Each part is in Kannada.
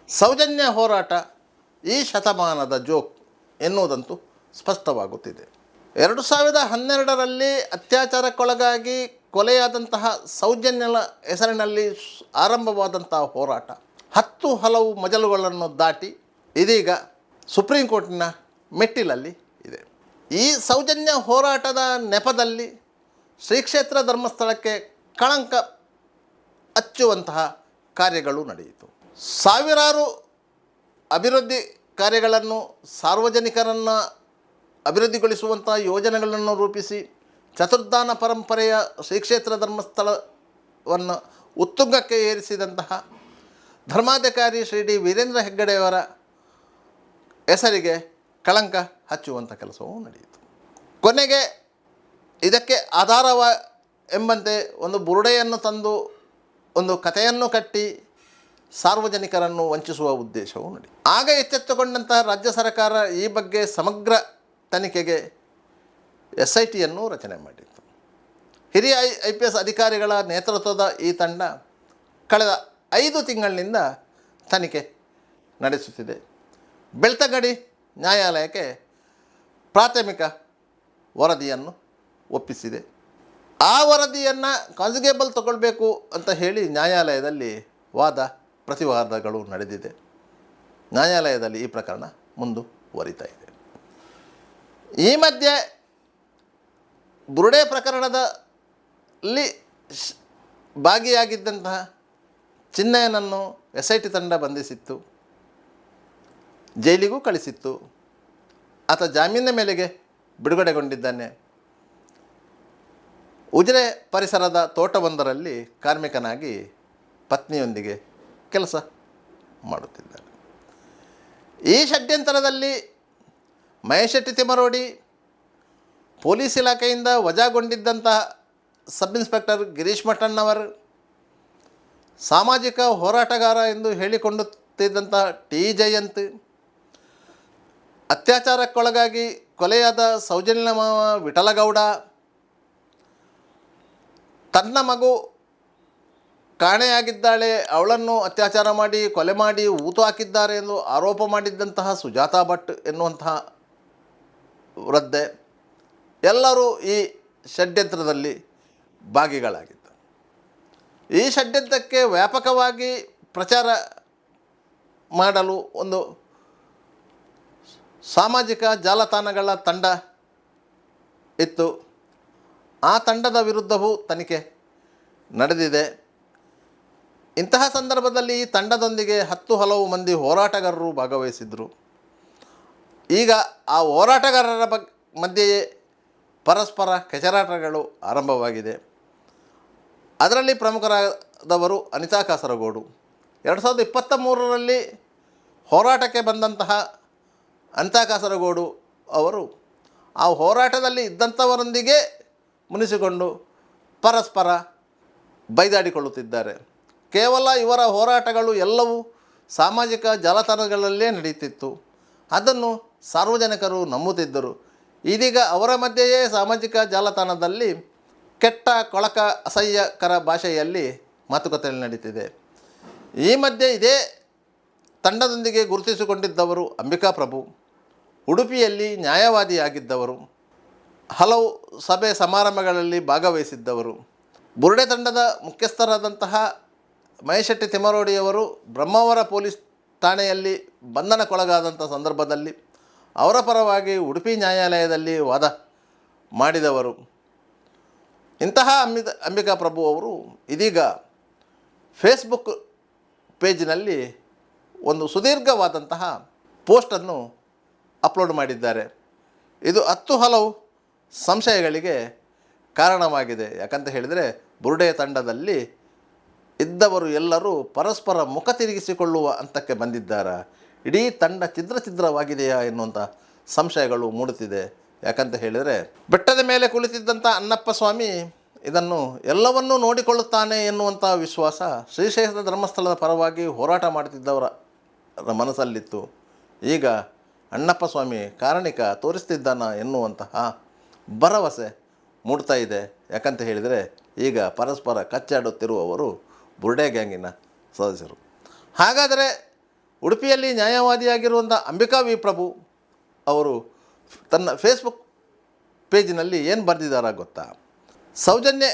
ಸೌಜನ್ಯ ಹೋರಾಟ ಈ ಶತಮಾನದ ಜೋಕ್ ಎನ್ನುವುದಂತೂ ಸ್ಪಷ್ಟವಾಗುತ್ತಿದೆ. 2012ರಲ್ಲಿ ಅತ್ಯಾಚಾರಕ್ಕೊಳಗಾಗಿ ಕೊಲೆಯಾದಂತಹ ಸೌಜನ್ಯನ ಹೆಸರಿನಲ್ಲಿ ಆರಂಭವಾದಂತಹ ಹೋರಾಟ 10 ಹಲವು ಮಜಲುಗಳನ್ನು ದಾಟಿ ಇದೀಗ ಸುಪ್ರೀಂ ಕೋರ್ಟಿನ ಮೆಟ್ಟಿಲಲ್ಲಿ ಇದೆ. ಈ ಸೌಜನ್ಯ ಹೋರಾಟದ ನೆಪದಲ್ಲಿ ಶ್ರೀ ಕ್ಷೇತ್ರ ಧರ್ಮಸ್ಥಳಕ್ಕೆ ಕಳಂಕ ಹಚ್ಚುವಂತಹ ಕಾರ್ಯಗಳು ನಡೆಯಿತು. ಸಾವಿರಾರು ಅಭಿವೃದ್ಧಿ ಕಾರ್ಯಗಳನ್ನು, ಸಾರ್ವಜನಿಕರನ್ನು ಅಭಿವೃದ್ಧಿಗೊಳಿಸುವಂಥ ಯೋಜನೆಗಳನ್ನು ರೂಪಿಸಿ ಚತುರ್ಧಾನ ಪರಂಪರೆಯ ಶ್ರೀ ಕ್ಷೇತ್ರ ಧರ್ಮಸ್ಥಳವನ್ನು ಉತ್ತುಂಗಕ್ಕೆ ಏರಿಸಿದಂತಹ ಧರ್ಮಾಧಿಕಾರಿ ಶ್ರೀ ಡಿ ವೀರೇಂದ್ರ ಹೆಗ್ಗಡೆಯವರ ಹೆಸರಿಗೆ ಕಳಂಕ ಹಚ್ಚುವಂಥ ಕೆಲಸವೂ ನಡೆಯಿತು. ಕೊನೆಗೆ ಇದಕ್ಕೆ ಆಧಾರವ ಎಂಬಂತೆ ಒಂದು ಬುರುಡೆಯನ್ನು ತಂದು ಒಂದು ಕಥೆಯನ್ನು ಕಟ್ಟಿ ಸಾರ್ವಜನಿಕರನ್ನು ವಂಚಿಸುವ ಉದ್ದೇಶವೂ ನಡೆಯಿತು. ಆಗ ಎಚ್ಚೆತ್ತುಕೊಂಡಂತಹ ರಾಜ್ಯ ಸರ್ಕಾರ ಈ ಬಗ್ಗೆ ಸಮಗ್ರ ತನಿಖೆಗೆ SITಯನ್ನು ರಚನೆ ಮಾಡಿತ್ತು. ಹಿರಿಯ IPS ಅಧಿಕಾರಿಗಳ ನೇತೃತ್ವದ ಈ ತಂಡ ಕಳೆದ 5 ತಿಂಗಳಿನಿಂದ ತನಿಖೆ ನಡೆಸುತ್ತಿದೆ. ಬೆಳ್ತಂಗಡಿ ನ್ಯಾಯಾಲಯಕ್ಕೆ ಪ್ರಾಥಮಿಕ ವರದಿಯನ್ನು ಒಪ್ಪಿಸಿದೆ. ಆ ವರದಿಯನ್ನು ಕಾನ್ಸಿಗೇಬಲ್ ತಗೊಳ್ಬೇಕು ಅಂತ ಹೇಳಿ ನ್ಯಾಯಾಲಯದಲ್ಲಿ ವಾದ ಪ್ರತಿವಾದಗಳು ನಡೆದಿದೆ. ನ್ಯಾಯಾಲಯದಲ್ಲಿ ಈ ಪ್ರಕರಣ ಮುಂದುವರಿತಾ ಇದೆ. ಈ ಮಧ್ಯೆ ಬುರುಡೆ ಪ್ರಕರಣದಲ್ಲಿ ಭಾಗಿಯಾಗಿದ್ದಂತಹ ಚಿನ್ನಯ್ಯನನ್ನು SIT ತಂಡ ಬಂಧಿಸಿತ್ತು, ಜೈಲಿಗೂ ಕಳಿಸಿತ್ತು. ಆತ ಜಾಮೀನಿನ ಮೇಲೆಗೆ ಬಿಡುಗಡೆಗೊಂಡಿದ್ದಾನೆ. ಉಜಿರೆ ಪರಿಸರದ ತೋಟವೊಂದರಲ್ಲಿ ಕಾರ್ಮಿಕನಾಗಿ ಪತ್ನಿಯೊಂದಿಗೆ ಕೆಲಸ ಮಾಡುತ್ತಿದ್ದಾನೆ. ಈ ಷಡ್ಯಂತರದಲ್ಲಿ ಮಹೇಶ್ ಶೆಟ್ಟಿ ತಿಮರೋಡಿ, ಪೊಲೀಸ್ ಇಲಾಖೆಯಿಂದ ವಜಾಗೊಂಡಿದ್ದಂತಹ ಸಬ್ ಇನ್ಸ್ಪೆಕ್ಟರ್ ಗಿರೀಶ್ ಮಠಣ್ಣವರ್, ಸಾಮಾಜಿಕ ಹೋರಾಟಗಾರ ಎಂದು ಹೇಳಿಕೊಳ್ಳುತ್ತಿದ್ದಂತಹ T ಜಯಂತ್, ಅತ್ಯಾಚಾರಕ್ಕೊಳಗಾಗಿ ಕೊಲೆಯಾದ ಸೌಜನ್ಯ ಮಾವ ವಿಠಲಗೌಡ, ತನ್ನ ಮಗು ಕಾಣೆಯಾಗಿದ್ದಾಳೆ, ಅವಳನ್ನು ಅತ್ಯಾಚಾರ ಮಾಡಿ ಕೊಲೆ ಮಾಡಿ ಊತು ಹಾಕಿದ್ದಾರೆ ಎಂದು ಆರೋಪ ಮಾಡಿದ್ದಂತಹ ಸುಜಾತಾ ಭಟ್ ಎನ್ನುವಂತಹ ವೃದ್ಧೆ ಎಲ್ಲರೂ ಈ ಷಡ್ಯಂತ್ರದಲ್ಲಿ ಭಾಗಿಗಳಾಗಿದ್ದರು. ಈ ಷಡ್ಯಂತ್ರಕ್ಕೆ ವ್ಯಾಪಕವಾಗಿ ಪ್ರಚಾರ ಮಾಡಲು ಒಂದು ಸಾಮಾಜಿಕ ಜಾಲತಾಣಗಳ ತಂಡ ಇತ್ತು. ಆ ತಂಡದ ವಿರುದ್ಧವೂ ತನಿಖೆ ನಡೆದಿದೆ. ಇಂತಹ ಸಂದರ್ಭದಲ್ಲಿ ಈ ತಂಡದೊಂದಿಗೆ 10 ಹಲವು ಮಂದಿ ಹೋರಾಟಗಾರರು ಭಾಗವಹಿಸಿದರು. ಈಗ ಆ ಹೋರಾಟಗಾರರ ಮಧ್ಯೆಯೇ ಪರಸ್ಪರ ಕೆಚರಾಟಗಳು ಆರಂಭವಾಗಿದೆ. ಅದರಲ್ಲಿ ಪ್ರಮುಖರಾದವರು ಅನಿತಾ ಕಾಸರಗೋಡು. 2023ರಲ್ಲಿ ಹೋರಾಟಕ್ಕೆ ಬಂದಂತಹ ಅನಿತಾ ಕಾಸರಗೋಡು ಅವರು ಆ ಹೋರಾಟದಲ್ಲಿ ಇದ್ದಂಥವರೊಂದಿಗೆ ಮುನಿಸಿಕೊಂಡು ಪರಸ್ಪರ ಬೈದಾಡಿಕೊಳ್ಳುತ್ತಿದ್ದಾರೆ. ಕೇವಲ ಇವರ ಹೋರಾಟಗಳು ಎಲ್ಲವೂ ಸಾಮಾಜಿಕ ಜಾಲತಾಣಗಳಲ್ಲೇ ನಡೆಯುತ್ತಿತ್ತು. ಅದನ್ನು ಸಾರ್ವಜನಿಕರು ನಂಬುತ್ತಿದ್ದರು. ಇದೀಗ ಅವರ ಮಧ್ಯೆಯೇ ಸಾಮಾಜಿಕ ಜಾಲತಾಣದಲ್ಲಿ ಕೆಟ್ಟ, ಕೊಳಕ, ಅಸಹ್ಯಕರ ಭಾಷೆಯಲ್ಲಿ ಮಾತುಕತೆ ನಡೀತಿದೆ. ಈ ಮಧ್ಯೆ ಇದೇ ತಂಡದೊಂದಿಗೆ ಗುರುತಿಸಿಕೊಂಡಿದ್ದವರು ಅಂಬಿಕಾ ಪ್ರಭು, ಉಡುಪಿಯಲ್ಲಿ ನ್ಯಾಯವಾದಿಯಾಗಿದ್ದವರು, ಹಲವು ಸಭೆ ಸಮಾರಂಭಗಳಲ್ಲಿ ಭಾಗವಹಿಸಿದ್ದವರು. ಬುರುಡೆ ತಂಡದ ಮುಖ್ಯಸ್ಥರಾದಂತಹ ಮಹೇಶ್ ಶೆಟ್ಟಿ ತಿಮರೋಡಿಯವರು ಬ್ರಹ್ಮಾವರ ಪೊಲೀಸ್ ಠಾಣೆಯಲ್ಲಿ ಬಂಧನಕ್ಕೊಳಗಾದಂಥ ಸಂದರ್ಭದಲ್ಲಿ ಅವರ ಪರವಾಗಿ ಉಡುಪಿ ನ್ಯಾಯಾಲಯದಲ್ಲಿ ವಾದ ಮಾಡಿದವರು. ಇಂತಹ ಅಂಬಿಕಾ ಪ್ರಭು ಅವರು ಇದೀಗ ಫೇಸ್ಬುಕ್ ಪೇಜಿನಲ್ಲಿ ಒಂದು ಸುದೀರ್ಘವಾದಂತಹ ಪೋಸ್ಟನ್ನು ಅಪ್ಲೋಡ್ ಮಾಡಿದ್ದಾರೆ. ಇದು 10 ಹಲವು ಸಂಶಯಗಳಿಗೆ ಕಾರಣವಾಗಿದೆ. ಯಾಕಂತ ಹೇಳಿದರೆ ಬುರುಡೆ ತಂಡದಲ್ಲಿ ಇದ್ದವರು ಎಲ್ಲರೂ ಪರಸ್ಪರ ಮುಖ ತಿರುಗಿಸಿಕೊಳ್ಳುವ ಹಂತಕ್ಕೆ ಬಂದಿದ್ದಾರೆ. ಇಡೀ ತಂಡ ಛಿದ್ರವಾಗಿದೆಯಾ ಎನ್ನುವಂಥ ಸಂಶಯಗಳು ಮೂಡುತ್ತಿದೆ. ಯಾಕಂತ ಹೇಳಿದರೆ ಬೆಟ್ಟದ ಮೇಲೆ ಕುಳಿತಿದ್ದಂಥ ಅಣ್ಣಪ್ಪ ಸ್ವಾಮಿ ಇದನ್ನು ಎಲ್ಲವನ್ನೂ ನೋಡಿಕೊಳ್ಳುತ್ತಾನೆ ಎನ್ನುವಂಥ ವಿಶ್ವಾಸ ಶ್ರೀಕ್ಷೇತ್ರ ಧರ್ಮಸ್ಥಳದ ಪರವಾಗಿ ಹೋರಾಟ ಮಾಡುತ್ತಿದ್ದವರ ಮನಸ್ಸಲ್ಲಿತ್ತು. ಈಗ ಅಣ್ಣಪ್ಪ ಸ್ವಾಮಿ ಕಾರಣಿಕ ತೋರಿಸ್ತಿದ್ದಾನ ಎನ್ನುವಂತಹ ಭರವಸೆ ಮೂಡ್ತಾ ಇದೆ. ಯಾಕಂತ ಹೇಳಿದರೆ ಈಗ ಪರಸ್ಪರ ಕಚ್ಚಾಡುತ್ತಿರುವವರು ಬುರುಡೆ ಗ್ಯಾಂಗಿನ ಸದಸ್ಯರು. ಹಾಗಾದರೆ ಉಡುಪಿಯಲ್ಲಿ ನ್ಯಾಯವಾದಿಯಾಗಿರುವಂಥ ಅಂಬಿಕಾ ವಿ ಪ್ರಭು ಅವರು ತನ್ನ ಫೇಸ್ಬುಕ್ ಪೇಜಿನಲ್ಲಿ ಏನು ಬರೆದಿದ್ದಾರೆ ಗೊತ್ತಾ? ಸೌಜನ್ಯ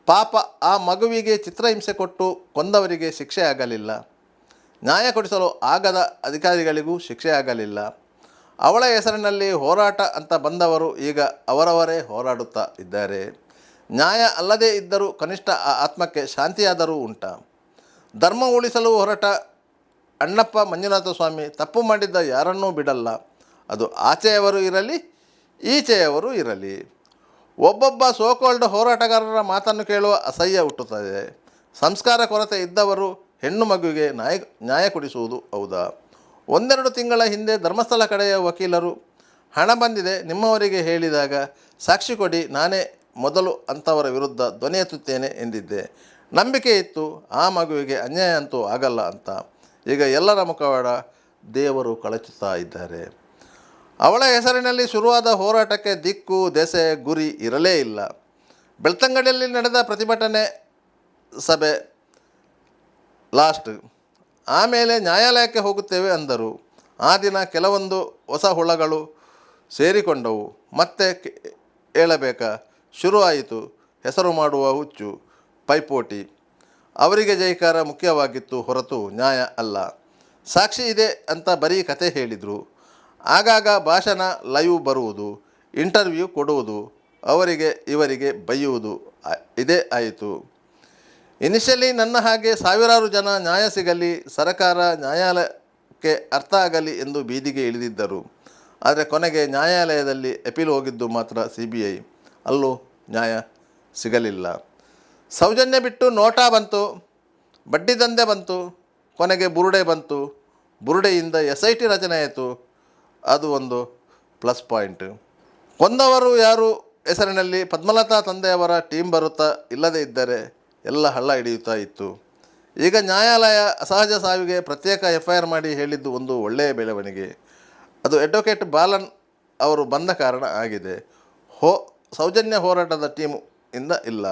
ಪಾಪ, ಆ ಮಗುವಿಗೆ ಚಿತ್ರಹಿಂಸೆ ಕೊಟ್ಟು ಕೊಂದವರಿಗೆ ಶಿಕ್ಷೆ ಆಗಲಿಲ್ಲ, ನ್ಯಾಯ ಕೊಡಿಸಲು ಆಗದ ಅಧಿಕಾರಿಗಳಿಗೂ ಶಿಕ್ಷೆ ಆಗಲಿಲ್ಲ. ಅವಳ ಹೆಸರಿನಲ್ಲಿ ಹೋರಾಟ ಅಂತ ಬಂದವರು ಈಗ ಅವರವರೇ ಹೋರಾಡುತ್ತಾ ಇದ್ದಾರೆ. ನ್ಯಾಯ ಅಲ್ಲದೇ ಇದ್ದರೂ ಕನಿಷ್ಠ ಆ ಆತ್ಮಕ್ಕೆ ಶಾಂತಿಯಾದರೂ ಉಂಟಾ? ಧರ್ಮ ಉಳಿಸಲು ಹೊರಟ ಅಣ್ಣಪ್ಪ ಮಂಜುನಾಥ ಸ್ವಾಮಿ ತಪ್ಪು ಮಾಡಿದ್ದ ಯಾರನ್ನೂ ಬಿಡಲ್ಲ. ಅದು ಆಚೆಯವರು ಇರಲಿ, ಈಚೆಯವರು ಇರಲಿ. ಒಬ್ಬೊಬ್ಬ ಸೋಕೋಲ್ಡ್ ಹೋರಾಟಗಾರರ ಮಾತನ್ನು ಕೇಳುವ ಅಸಹ್ಯ ಹುಟ್ಟುತ್ತದೆ. ಸಂಸ್ಕಾರ ಕೊರತೆ ಇದ್ದವರು ಹೆಣ್ಣು ಮಗುವಿಗೆ ನ್ಯಾಯ ಕೊಡಿಸುವುದು ಹೌದಾ? ಒಂದೆರಡು ತಿಂಗಳ ಹಿಂದೆ ಧರ್ಮಸ್ಥಳ ಕಡೆಯ ವಕೀಲರು ಹಣ ಬಂದಿದೆ ನಿಮ್ಮವರಿಗೆ ಹೇಳಿದಾಗ ಸಾಕ್ಷಿ ಕೊಡಿ, ನಾನೇ ಮೊದಲು ಅಂಥವರ ವಿರುದ್ಧ ಧ್ವನಿ ಎತ್ತುತ್ತೇನೆ ಎಂದಿದ್ದೆ. ನಂಬಿಕೆ ಇತ್ತು ಆ ಮಗುವಿಗೆ ಅನ್ಯಾಯ ಅಂತೂ ಆಗಲ್ಲ ಅಂತ. ಈಗ ಎಲ್ಲರ ಮುಖವಾಡ ದೇವರು ಕಳಚುತ್ತಾ ಇದ್ದಾರೆ. ಅವಳ ಹೆಸರಿನಲ್ಲಿ ಶುರುವಾದ ಹೋರಾಟಕ್ಕೆ ದಿಕ್ಕು ದೆಸೆ ಗುರಿ ಇರಲೇ ಇಲ್ಲ. ಬೆಳ್ತಂಗಡಿಯಲ್ಲಿ ನಡೆದ ಪ್ರತಿಭಟನೆ ಸಭೆ ಲಾಸ್ಟ್. ಆಮೇಲೆ ನ್ಯಾಯಾಲಯಕ್ಕೆ ಹೋಗುತ್ತೇವೆ ಅಂದರು. ಆ ದಿನ ಕೆಲವೊಂದು ಹೊಸ ಹುಳಗಳು ಸೇರಿಕೊಂಡವು. ಮತ್ತೆ ಹೇಳಬೇಕಾ? ಶುರುವಾಯಿತು ಹೆಸರು ಮಾಡುವ ಹುಚ್ಚು, ಪೈಪೋಟಿ. ಅವರಿಗೆ ಜೈಕಾರ ಮುಖ್ಯವಾಗಿತ್ತು ಹೊರತು ನ್ಯಾಯ ಅಲ್ಲ. ಸಾಕ್ಷಿ ಇದೆ ಅಂತ ಬರೀ ಕತೆ ಹೇಳಿದರು. ಆಗಾಗ ಭಾಷಣ ಲೈವ್ ಬರುವುದು, ಇಂಟರ್ವ್ಯೂ ಕೊಡುವುದು, ಅವರಿಗೆ ಇವರಿಗೆ ಬೈಯುವುದು, ಇದೇ ಆಯಿತು. ಇನಿಷಿಯಲಿ ನನ್ನ ಹಾಗೆ ಸಾವಿರಾರು ಜನ ನ್ಯಾಯ ಸಿಗಲಿ, ಸರಕಾರ ನ್ಯಾಯಾಲಯಕ್ಕೆ ಅರ್ಥ ಆಗಲಿ ಎಂದು ಬೀದಿಗೆ ಇಳಿದಿದ್ದರು. ಆದರೆ ಕೊನೆಗೆ ನ್ಯಾಯಾಲಯದಲ್ಲಿ ಅಪೀಲ್ ಹೋಗಿದ್ದು ಮಾತ್ರ CBI. ಅಲ್ಲೂ ನ್ಯಾಯ ಸಿಗಲಿಲ್ಲ. ಸೌಜನ್ಯ ಬಿಟ್ಟು ನೋಟಾ ಬಂತು, ಬಡ್ಡಿ ದಂಧೆ ಬಂತು, ಕೊನೆಗೆ ಬುರುಡೆ ಬಂತು. ಬುರುಡೆಯಿಂದ SIT ರಚನೆ ಆಯಿತು. ಅದು ಒಂದು ಪ್ಲಸ್ ಪಾಯಿಂಟ್. ಕೊಂದವರು ಯಾರು ಹೆಸರಿನಲ್ಲಿ ಪದ್ಮಲತಾ ತಂದೆಯವರ ಟೀಮ್ ಬರುತ್ತಾ ಇಲ್ಲದೇ ಇದ್ದರೆ ಎಲ್ಲ ಹಳ್ಳ ಹಿಡಿಯುತ್ತಾ ಇತ್ತು. ಈಗ ನ್ಯಾಯಾಲಯ ಅಸಹಜ ಸಾವಿಗೆ ಪ್ರತ್ಯೇಕ FIR ಮಾಡಿ ಹೇಳಿದ್ದು ಒಂದು ಒಳ್ಳೆಯ ಬೆಳವಣಿಗೆ. ಅದು ಅಡ್ವೊಕೇಟ್ ಬಾಲನ್ ಅವರು ಬಂದ ಕಾರಣ ಆಗಿದೆ. ಸೌಜನ್ಯ ಹೋರಾಟದ ಟೀಮ್ ಇಂದ ಇಲ್ಲ.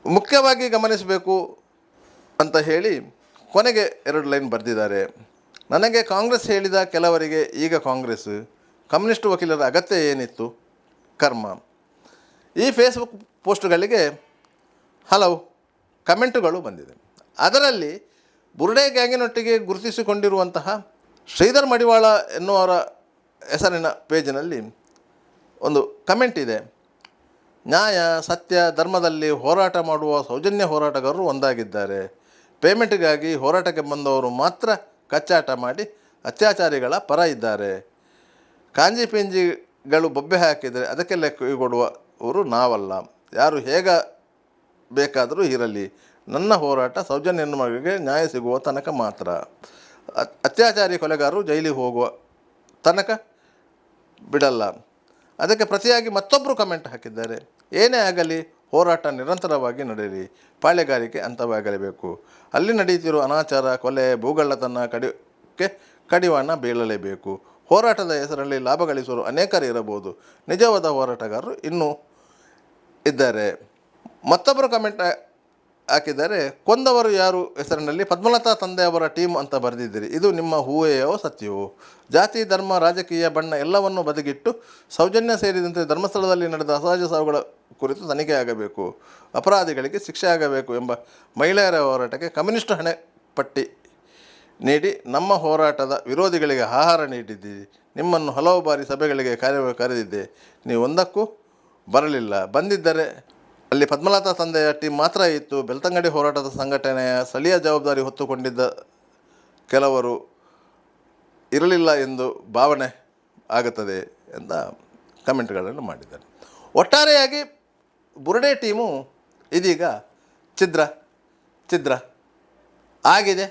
ಮುಖ್ಯವಾಗಿ ಗಮನಿಸಬೇಕು ಅಂತ ಹೇಳಿ ಕೊನೆಗೆ 2 ಲೈನ್ ಬರೆದಿದ್ದಾರೆ. ನನಗೆ ಕಾಂಗ್ರೆಸ್ ಹೇಳಿದ ಕೆಲವರಿಗೆ ಈಗ ಕಾಂಗ್ರೆಸ್, ಕಮ್ಯುನಿಸ್ಟ್ ವಕೀಲರ ಅಗತ್ಯ ಏನಿತ್ತು? ಕರ್ಮ. ಈ ಫೇಸ್ಬುಕ್ ಪೋಸ್ಟ್ಗಳಿಗೆ ಹಲವು ಕಮೆಂಟುಗಳು ಬಂದಿದೆ. ಅದರಲ್ಲಿ ಬುರುಡೆ ಗ್ಯಾಂಗಿನೊಟ್ಟಿಗೆ ಗುರುತಿಸಿಕೊಂಡಿರುವಂತಹ ಶ್ರೀಧರ್ ಮಡಿವಾಳ ಎನ್ನುವರ ಹೆಸರಿನ ಪೇಜಿನಲ್ಲಿ ಒಂದು ಕಮೆಂಟ್ ಇದೆ. ನ್ಯಾಯ, ಸತ್ಯ, ಧರ್ಮದಲ್ಲಿ ಹೋರಾಟ ಮಾಡುವ ಸೌಜನ್ಯ ಹೋರಾಟಗಾರರು ಒಂದಾಗಿದ್ದಾರೆ. ಪೇಮೆಂಟ್ಗಾಗಿ ಹೋರಾಟಕ್ಕೆ ಬಂದವರು ಮಾತ್ರ ಕಚ್ಚಾಟ ಮಾಡಿ ಅತ್ಯಾಚಾರಿಗಳ ಪರ ಇದ್ದಾರೆ. ಕಾಂಜಿ ಪಿಂಜಿಗಳು ಬೊಬ್ಬೆ ಹಾಕಿದರೆ ಅದಕ್ಕೆಲ್ಲ ಕೈಗೊಡುವವರು ನಾವಲ್ಲ. ಯಾರು ಹೇಗ ಬೇಕಾದರೂ ಇರಲಿ, ನನ್ನ ಹೋರಾಟ ಸೌಜನ್ಯ ಹೆಣ್ಣುಮಗುವಿಗೆ ನ್ಯಾಯ ಸಿಗುವ ತನಕ ಮಾತ್ರ. ಅತ್ಯಾಚಾರಿ ಕೊಲೆಗಾರರು ಜೈಲಿಗೆ ಹೋಗುವ ತನಕ ಬಿಡಲ್ಲ. ಅದಕ್ಕೆ ಪ್ರತಿಯಾಗಿ ಮತ್ತೊಬ್ಬರು ಕಮೆಂಟ್ ಹಾಕಿದ್ದಾರೆ. ಏನೇ ಆಗಲಿ ಹೋರಾಟ ನಿರಂತರವಾಗಿ ನಡೆಯಲಿ, ಪಾಳೆಗಾರಿಕೆ ಅಂತ್ಯವಾಗಲೇಬೇಕು. ಅಲ್ಲಿ ನಡೆಯುತ್ತಿರುವ ಅನಾಚಾರ, ಕೊಲೆ, ಭೂಗಳ್ಳತನ ಕಡಿವಾಣ ಬೀಳಲೇಬೇಕು. ಹೋರಾಟದ ಹೆಸರಲ್ಲಿ ಲಾಭ ಗಳಿಸುವರು ಅನೇಕರು ಇರಬಹುದು. ನಿಜವಾದ ಹೋರಾಟಗಾರರು ಇನ್ನೂ ಇದ್ದಾರೆ. ಮತ್ತೊಬ್ಬರು ಕಮೆಂಟ್ ಹಾಕಿದ್ದಾರೆ. ಕೊಂದವರು ಯಾರು ಹೆಸರಿನಲ್ಲಿ ಪದ್ಮಲತಾ ತಂದೆಯವರ ಟೀಮ್ ಅಂತ ಬರೆದಿದ್ದೀರಿ. ಇದು ನಿಮ್ಮ ಹೂವೆಯೋ ಸತ್ಯವೋ? ಜಾತಿ, ಧರ್ಮ, ರಾಜಕೀಯ, ಬಣ್ಣ ಎಲ್ಲವನ್ನು ಬದಿಗಿಟ್ಟು ಸೌಜನ್ಯ ಸೇರಿದಂತೆ ಧರ್ಮಸ್ಥಳದಲ್ಲಿ ನಡೆದ ಅಸಹಜ ಸಾವುಗಳ ಕುರಿತು ತನಿಖೆ ಆಗಬೇಕು, ಅಪರಾಧಿಗಳಿಗೆ ಶಿಕ್ಷೆ ಆಗಬೇಕು ಎಂಬ ಮಹಿಳೆಯರ ಹೋರಾಟಕ್ಕೆ ಕಮ್ಯುನಿಸ್ಟ್ ಹಣೆ ಪಟ್ಟಿ ನೀಡಿ ನಮ್ಮ ಹೋರಾಟದ ವಿರೋಧಿಗಳಿಗೆ ಆಹಾರ ನೀಡಿದ್ದೀರಿ. ನಿಮ್ಮನ್ನು ಹಲವು ಬಾರಿ ಸಭೆಗಳಿಗೆ ಕರೆದಿದ್ದೆ, ನೀವು ಒಂದಕ್ಕೂ ಬರಲಿಲ್ಲ. ಬಂದಿದ್ದರೆ ಅಲ್ಲಿ ಪದ್ಮಲತಾ ತಂದೆಯ ಟೀಮ್ ಮಾತ್ರ ಇತ್ತು. ಬೆಳ್ತಂಗಡಿ ಹೋರಾಟದ ಸಂಘಟನೆಯ ಸ್ಥಳೀಯ ಜವಾಬ್ದಾರಿ ಹೊತ್ತುಕೊಂಡಿದ್ದ ಕೆಲವರು ಇರಲಿಲ್ಲ ಎಂದು ಭಾವನೆ ಆಗುತ್ತದೆ ಎಂದ ಕಮೆಂಟ್ಗಳನ್ನು ಮಾಡಿದ್ದಾರೆ. ಒಟ್ಟಾರೆಯಾಗಿ ಬುರುಡೆ ಟೀಮು ಇದೀಗ ಛಿದ್ರ ಆಗಿದೆ,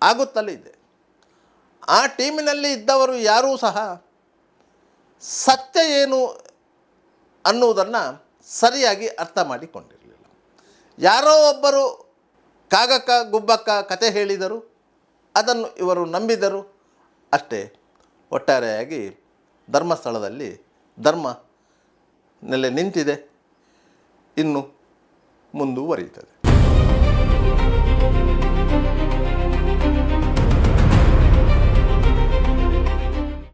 ಆಗುತ್ತಲೇ ಇದೆ. ಆ ಟೀಮಿನಲ್ಲಿ ಇದ್ದವರು ಯಾರೂ ಸಹ ಸತ್ಯ ಏನು ಅನ್ನುವುದನ್ನು ಸರಿಯಾಗಿ ಅರ್ಥ ಮಾಡಿಕೊಂಡಿರಲಿಲ್ಲ. ಯಾರೋ ಒಬ್ಬರು ಕಾಗಕ್ಕ ಗುಬ್ಬಕ್ಕ ಕತೆ ಹೇಳಿದರು, ಅದನ್ನು ಇವರು ನಂಬಿದರು ಅಷ್ಟೇ. ಒಟ್ಟಾರೆಯಾಗಿ ಧರ್ಮಸ್ಥಳದಲ್ಲಿ ಧರ್ಮ ನೆಲೆ ನಿಂತಿದೆ, ಇನ್ನು ಮುಂದುವರಿಯುತ್ತದೆ.